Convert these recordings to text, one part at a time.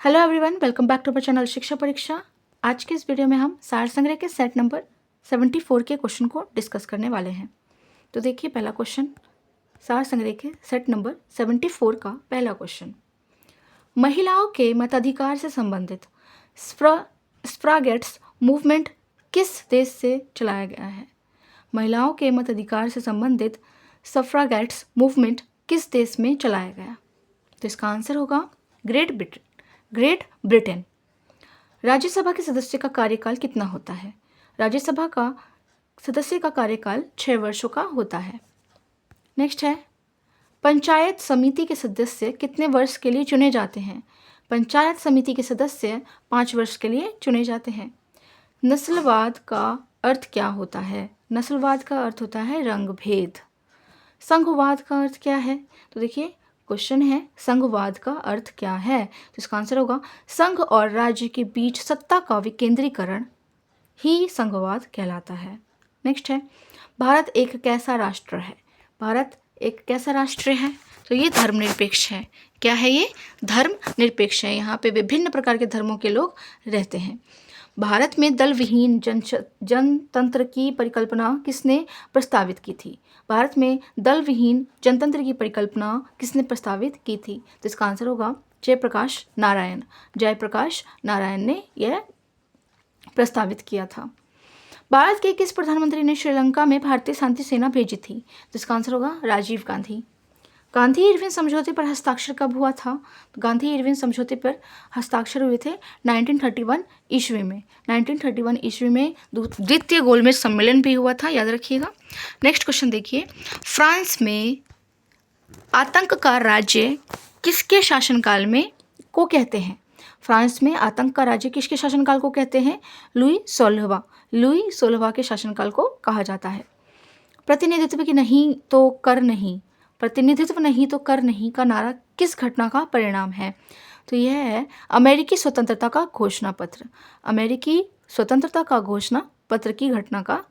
Hello everyone, welcome back to our channel Shiksha Pariksha. आज के इस वीडियो में हम सार संग्रह के सेट नंबर 74 के क्वेश्चन को डिस्कस करने वाले हैं। तो देखिए पहला क्वेश्चन, सार संग्रह के सेट नंबर 74 का पहला क्वेश्चन। महिलाओं के मताधिकार से संबंधित स्फ्रागेट्स मूवमेंट किस देश से चलाया गया है? महिलाओं के मताधिकार से संबंधित सफ्रागेट्स मूवमेंट किस देश में चलाया गया? तो इसका आंसर होगा ग्रेट ब्रिटेन। राज्यसभा के सदस्य का कार्यकाल कितना होता है? राज्यसभा का सदस्य का कार्यकाल 6 वर्षों का होता है। नेक्स्ट है, पंचायत समिति के सदस्य कितने वर्ष के लिए चुने जाते हैं? पंचायत समिति के सदस्य 5 वर्ष के लिए चुने जाते हैं। नस्लवाद का अर्थ क्या होता है? नस्लवाद का अर्थ होता है रंग भेद। संघवाद का अर्थ क्या है? तो देखिए क्वेश्चन है, संघवाद का अर्थ क्या है? तो इसका आंसर होगा संघ और राज्य के बीच सत्ता का विकेंद्रीकरण ही संघवाद कहलाता है। नेक्स्ट है, भारत एक कैसा राष्ट्र है? भारत एक कैसा राष्ट्र है? तो ये धर्मनिरपेक्ष है। क्या है ये? धर्मनिरपेक्ष है। यहाँ पे विभिन्न प्रकार के धर्मों के लोग रहते हैं। भारत में दल विहीन जनतंत्र की परिकल्पना किसने प्रस्तावित की थी? भारत में दल विहीन जनतंत्र की परिकल्पना किसने प्रस्तावित की थी? तो इसका आंसर होगा जयप्रकाश नारायण। जयप्रकाश नारायण ने यह प्रस्तावित किया था। भारत के किस प्रधानमंत्री ने श्रीलंका में भारतीय शांति सेना भेजी थी? तो इसका आंसर होगा राजीव गांधी। गांधी इरविन समझौते पर हस्ताक्षर कब हुआ था? तो गांधी इरविन समझौते पर हस्ताक्षर हुए थे 1931 ईस्वी में। 1931 ईस्वी में द्वितीय गोलमेज सम्मेलन भी हुआ था, याद रखिएगा। नेक्स्ट क्वेश्चन देखिए, फ्रांस में आतंक का राज्य किसके शासनकाल में को कहते हैं? फ्रांस में आतंक का राज्य किसके शासनकाल को कहते हैं? लुई 16वां के शासनकाल को कहा जाता है। प्रतिनिधित्व की नहीं तो कर नहीं, प्रतिनिधित्व नहीं तो कर नहीं का नारा किस घटना का परिणाम है? तो यह है अमेरिकी स्वतंत्रता का घोषणा पत्र। अमेरिकी स्वतंत्रता का घोषणा पत्र की घटना का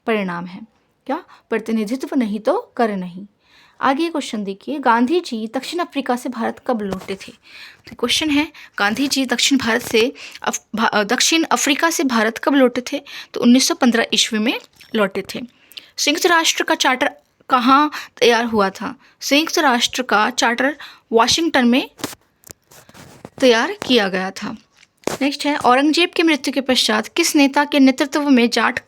परिणाम है। क्या? प्रतिनिधित्व नहीं तो कर नहीं। आगे क्वेश्चन देखिए, गांधी जी दक्षिण अफ्रीका से भारत कब लौटे थे? तो क्वेश्चन है, गांधी जी दक्षिण अफ्रीका से भारत कब लौटे थे? तो 1915 ईस्वी में लौटे थे। संयुक्त राष्ट्र का चार्टर कहाँ तैयार हुआ था? संयुक्त राष्ट्र का चार्टर वाशिंगटन में तैयार किया गया था। नेक्स्ट है, औरंगजेब की मृत्यु के पश्चात किस नेता के नेतृत्व में जाट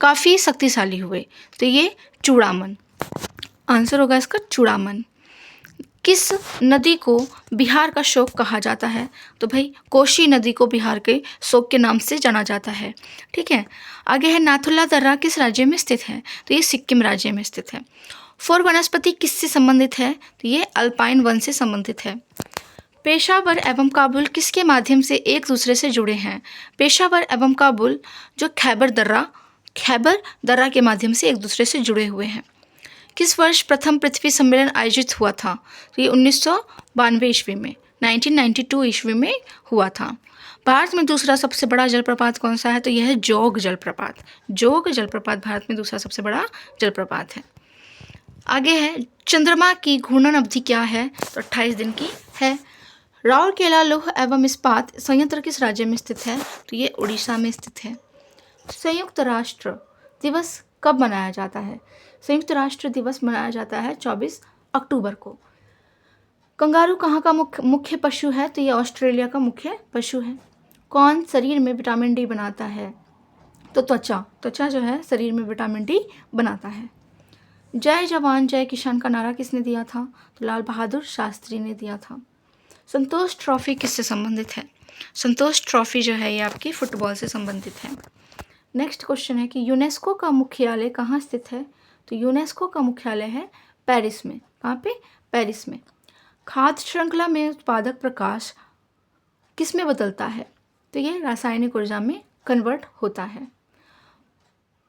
काफ़ी शक्तिशाली हुए? तो ये चूड़ामन। आंसर होगा इसका चूड़ामन। किस नदी को बिहार का शोक कहा जाता है? तो भाई कोशी नदी को बिहार के शोक के नाम से जाना जाता है। ठीक है। आगे है, नाथुला दर्रा किस राज्य में स्थित है? तो ये सिक्किम राज्य में स्थित है। फोर वनस्पति किससे संबंधित है? तो ये अल्पाइन वन से संबंधित है। पेशावर एवं काबुल किसके माध्यम से एक दूसरे से जुड़े हैं? पेशावर एवं काबुल जो खैबर दर्रा के माध्यम से एक दूसरे से जुड़े हुए हैं। किस वर्ष प्रथम पृथ्वी सम्मेलन आयोजित हुआ था? तो ये 1992 ईस्वी में, 1992 ईस्वी में हुआ था। भारत में दूसरा सबसे बड़ा जलप्रपात कौन सा है? तो यह है जोग जलप्रपात। जोग जलप्रपात भारत में दूसरा सबसे बड़ा जलप्रपात है। आगे है, चंद्रमा की घूर्णन अवधि क्या है? तो 28 दिन की है। राउरकेला लौह एवं इस्पात संयंत्र किस राज्य में स्थित है? तो ये उड़ीसा में स्थित है। संयुक्त राष्ट्र दिवस कब मनाया जाता है? संयुक्त राष्ट्र दिवस मनाया जाता है 24 अक्टूबर को। कंगारू कहाँ का मुख्य पशु है? तो ये ऑस्ट्रेलिया का मुख्य पशु है। कौन शरीर में विटामिन डी बनाता है? तो त्वचा जो है शरीर में विटामिन डी बनाता है। जय जवान जय किसान का नारा किसने दिया था? तो लाल बहादुर शास्त्री ने दिया था। संतोष ट्रॉफी किससे संबंधित है? संतोष ट्रॉफी जो है ये आपकी फुटबॉल से संबंधित है। नेक्स्ट क्वेश्चन है कि यूनेस्को का मुख्यालय कहाँ स्थित है? तो यूनेस्को का मुख्यालय है पेरिस में। कहाँ पे? पेरिस में। खाद्य श्रृंखला में उत्पादक प्रकाश किस में बदलता है? तो ये रासायनिक ऊर्जा में कन्वर्ट होता है।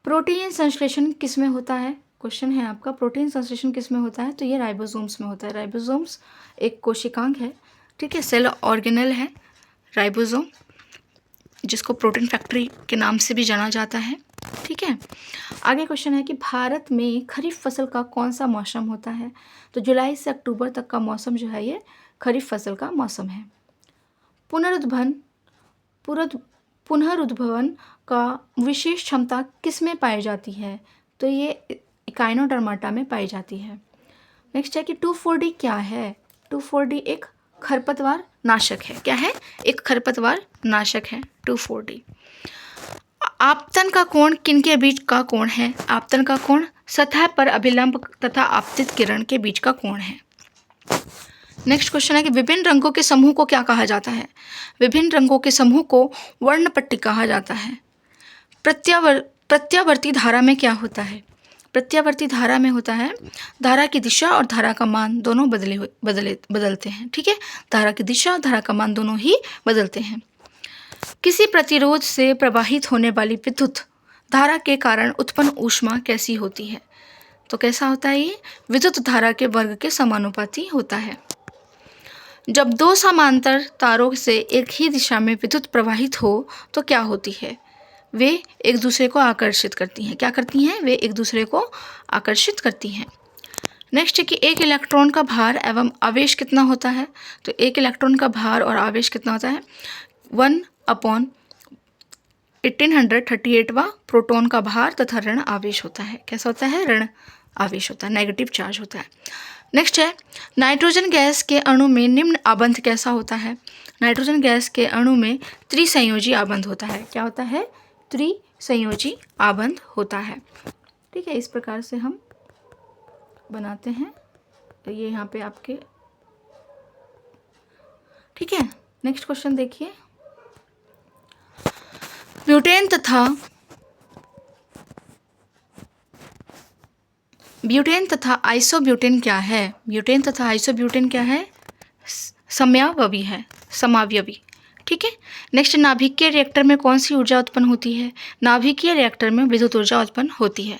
प्रोटीन संश्लेषण किस में होता है? क्वेश्चन है आपका, प्रोटीन संश्लेषण किस में होता है? तो ये राइबोसोम्स में होता है। राइबोसोम्स एक कोशिकांग है, ठीक है, सेल ऑर्गेनेल है राइबोसोम, जिसको प्रोटीन फैक्ट्री के नाम से भी जाना जाता है। ठीक है। आगे क्वेश्चन है कि भारत में खरीफ फसल का कौन सा मौसम होता है? तो जुलाई से अक्टूबर तक का मौसम जो है ये खरीफ फसल का मौसम है। पुनरुद्भवन का विशेष क्षमता किस में पाई जाती है? तो ये इकाइनोडर्माटा में पाई जाती है। नेक्स्ट है कि 2,4-D क्या है? 2,4-D एक खरपतवार नाशक है। क्या है? एक खरपतवार नाशक है 2,4-D। आपतन का कोण किनके बीच का कोण है? आपतन का कोण सतह पर अभिलंब तथा आपतित किरण के बीच का कोण है। नेक्स्ट क्वेश्चन है कि विभिन्न रंगों के समूह को क्या कहा जाता है? विभिन्न रंगों के समूह को वर्णपट्टी कहा जाता है। प्रत्यावर्ती धारा में क्या होता है? प्रत्यावर्ती धारा में होता है धारा की दिशा और धारा का मान दोनों बदलते हैं। ठीक है, धारा की दिशा और धारा का मान दोनों ही बदलते हैं। किसी प्रतिरोध से प्रवाहित होने वाली विद्युत धारा के कारण उत्पन्न ऊष्मा कैसी होती है? तो कैसा होता है? ये विद्युत धारा के वर्ग के समानुपाती होता है। जब दो समांतर तारों से एक ही दिशा में विद्युत प्रवाहित हो तो क्या होती है? वे एक दूसरे को आकर्षित करती हैं। क्या करती हैं? वे एक दूसरे को आकर्षित करती हैं। नेक्स्ट है कि एक इलेक्ट्रॉन का भार एवं आवेश कितना होता है? तो एक इलेक्ट्रॉन का भार और आवेश कितना होता है? 1/1838वां प्रोटॉन का भार तथा ऋण आवेश होता है। कैसा होता है? ऋण आवेश होता है, नेगेटिव चार्ज होता है। नेक्स्ट है नाइट्रोजन गैस के अणु में निम्न आबंध कैसा होता है? नाइट्रोजन गैस के अणु में त्रिसंयोजी आबंध होता है। क्या होता है? त्रिसंयोजी आबंध होता है। ठीक है, इस प्रकार से हम बनाते हैं। तो ये यहाँ पे आपके, ठीक है। नेक्स्ट क्वेश्चन देखिए, ब्यूटेन तथा आइसोब्यूटेन क्या है? ब्यूटेन तथा आइसोब्यूटेन क्या है? समावयवी। ठीक है। नेक्स्ट, नाभिकीय रिएक्टर में कौन सी ऊर्जा उत्पन्न होती है? नाभिकीय रिएक्टर में विद्युत ऊर्जा उत्पन्न होती है।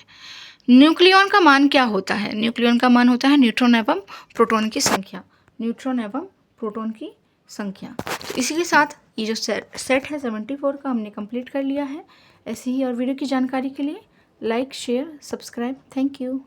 न्यूक्लियॉन का मान क्या होता है? न्यूक्लियॉन का मान होता है न्यूट्रॉन एवं प्रोटॉन की संख्या। न्यूट्रॉन एवं प्रोटॉन की संख्या। तो इसी के साथ ये जो सेट है 74 का हमने कंप्लीट कर लिया है। ऐसी ही और वीडियो की जानकारी के लिए like, share, subscribe. Thank you.